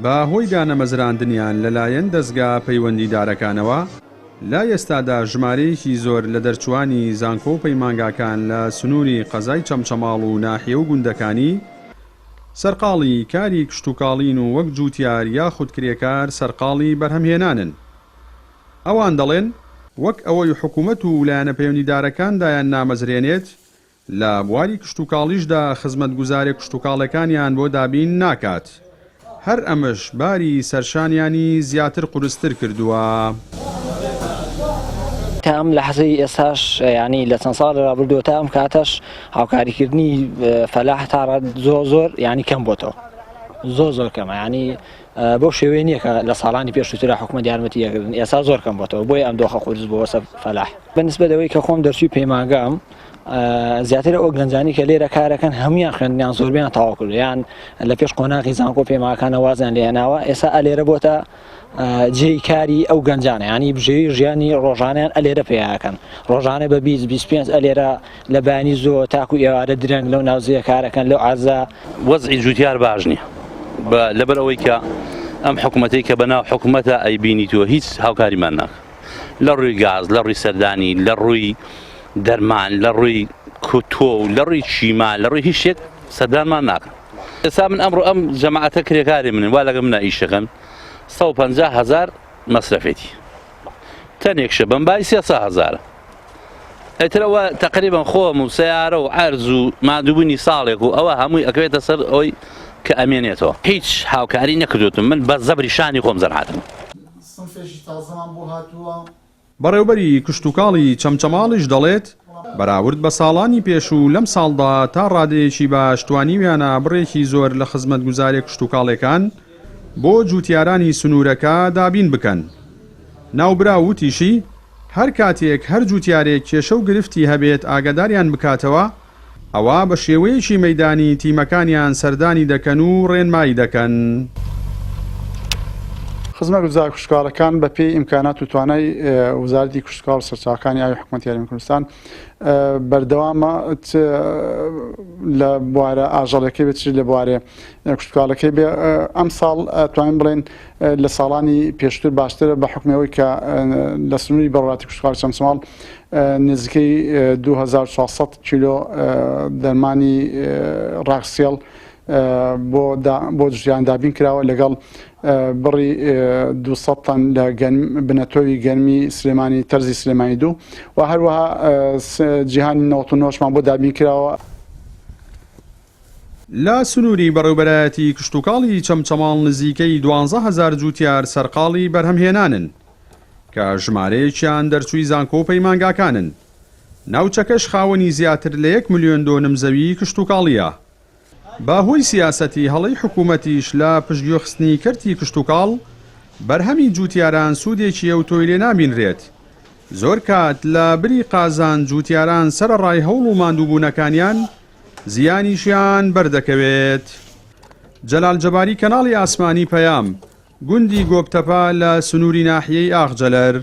بە هۆی دانەمەزراندنیان لەلایەن دەستگا پەیوەندیدارەکانەوە لا ئێستادا ژمارەیەکی زۆر لە دەرچوانی زانکۆ و پەیمانگاکان لە سنووری قەزای چەمچەماڵ و ناحیە و گوندەکانی سەرقاڵی کاری کشتتوکاڵین و وەک جووتیار یاخود کرێکار سەرقاڵی بەرهەمهێنانن. ئەوان دەڵێن وەک ئەوەی حکوومەت و لایەنە پەیوەندیدارەکاندایان نامەزرێنێت لە بواری کشتتوکاڵیشدا خزمەتگوزارێک کشتتوکاڵەکانیان بۆ دابین ناکات. هەر ئەمەش باری سەرشانیانی زیاتر قورستر کردووە. تام لە حەزەی ئێستاش ینی لە چەند ساڵ ڕابردووە تا ئەم کاتەش هاوکاریکردنی فەلاح تا زۆر ینی کەم بۆتەوە، زۆر کەمە، ینی بۆ شێوەیە نییە کە لە ساڵانی پێشووترا حکوومەت یارمەتیەکردن، ئێستا زۆر کەم بۆتەوە، بۆی ئەم دۆخە قورس بۆ وەسە فەلاح. بەنسبەتەوەی کە خۆم دەرچووی پەیمانگام زیاتر ئەو گەنجانی کە لێرە کارەکەن هەمویان خوێندیان زۆربیان تەواو کرد، یان لە پێش قۆناغی زانکۆ پەیمانگاکانە وازیان لێهێناوە، ئێستا ئەلێرە بۆتە جێی کاری ئەو گەنجانە، ینی بژێوی ژیانی ڕۆژانیان ئەلێرە پێیاکەن، ڕۆژانە بە 20-25 ئەلێرە لە بانی زۆر تاکو ئێوارە درەنگ لەو ناوزەیە کارەکەن لەو ئازا. وەزعی جوتیار باش نییە لەبەر ئەوەی کە ئەم حکوومەتەی کە بەناو حکوومەتە ئەیبینیتوە هیچ هاوکاریمان ناکە لە ڕووی گاز، لە ڕووی سەردانی، لە ڕووی دەرمان، لە ڕووی کۆتۆ و لە ڕووی چیما، لە ڕووی هیچ شتێک سەردانمان ناکە. ئێستا من ئەمڕۆ ئەم جەماعەتە کرێکاری منن وا لەگەڵ منە ئیشەکەن 150,000 مەصرفێتی تەنێکشە بەمبای 300,000 ئەترەوە تقریبا خۆم و سیارە و عەرز و مادووبوونی ساڵێک و ئەوە هەمووی ئەکەوێتە سەر ئەوەی کە ئەمێنێتەوە. هیچ هاوکاری نەکردوتم، من بە زەبری شانی خۆم زەرعاتم. بەڕێوبەری کشتتوکاڵی چەمچەماڵیش دەڵێت بەراورد بە ساڵانی پێش و لەم ساڵدا تا ڕادەیەکی باش توانیویانە بڕێکی زۆر لە خزمەتگوزاری کشتتوکاڵەکان بۆ جووتیارانی سنوورەکە دابین بکەن. ناوبرا وتیشی هەر کاتێک هەر جووتیارێک کێشە و گرفتی هەبێت ئاگاداریان بکاتەوە، ئەوە بە شێوەیەکی مەیدانی تیمەکانیان سەردانی دەکەن و ڕێنمایی دەکەن. خزمەتگوزار کشتتوکاڵەکان بەپێی ئیمکانات و توانای وزارەتی کشتتوکاڵ و سەرچاوەکانی ئاوی حکوومەتی یاریدەمی کوردستان بەردەوامە لە بوارە ئاژەڵەکەی بێت لە بوارێ کشتتوکاڵەکەی بێ. ئەم ساڵ توانین بڵێن لە ساڵانی پێشتر باشترە بە حکمەوەی کە لە سنووری بەڕێوەبەری کشتتوکاڵی چەمچەماڵ نزیکەی 2400 کیلۆ دەرمانی ڕاکسیێڵ بۆ ژیان دابین کراوە لەگەڵ بڕی 200 تەن لە بنەتۆوی گەرمی سلێمانی تەرزی سلێمانی 2 و هەروەها جیهانی 99مان بۆ دابین کراوە. لە سنووری بەڕێوەبەرایەتی کشتتوکاڵی چەمچەماڵ نزیکەی 12,000 جووتیار سەرقاڵی بەرهەمهێنانن کە ژمارەیەکیان دەرچووی زانکۆ و پەیمانگاکانن. ناوچەکەش خاوەنی زیاتر لە 1.2 ملیۆن زەوی کشتتوکاڵیە. باهۆی سیاسەتی هەڵەی حکوومەتیش لە پشتگوێخستنی کەرتی کشتتوکاڵ بەرهەمی جووتیاران سوودێکی ئەوتۆی لێ نابینرێت. زۆر کات لە بری قازان جووتیاران سەرڕای هەوڵ و ماندووبوونەکانیان زیانیشیان بەردەکەوێت. جەلال جەباری، کەناڵی ئاسمانی پەیام، گوندی گۆبتەپا لە سنووری ناحیەی ئاغجەلەر.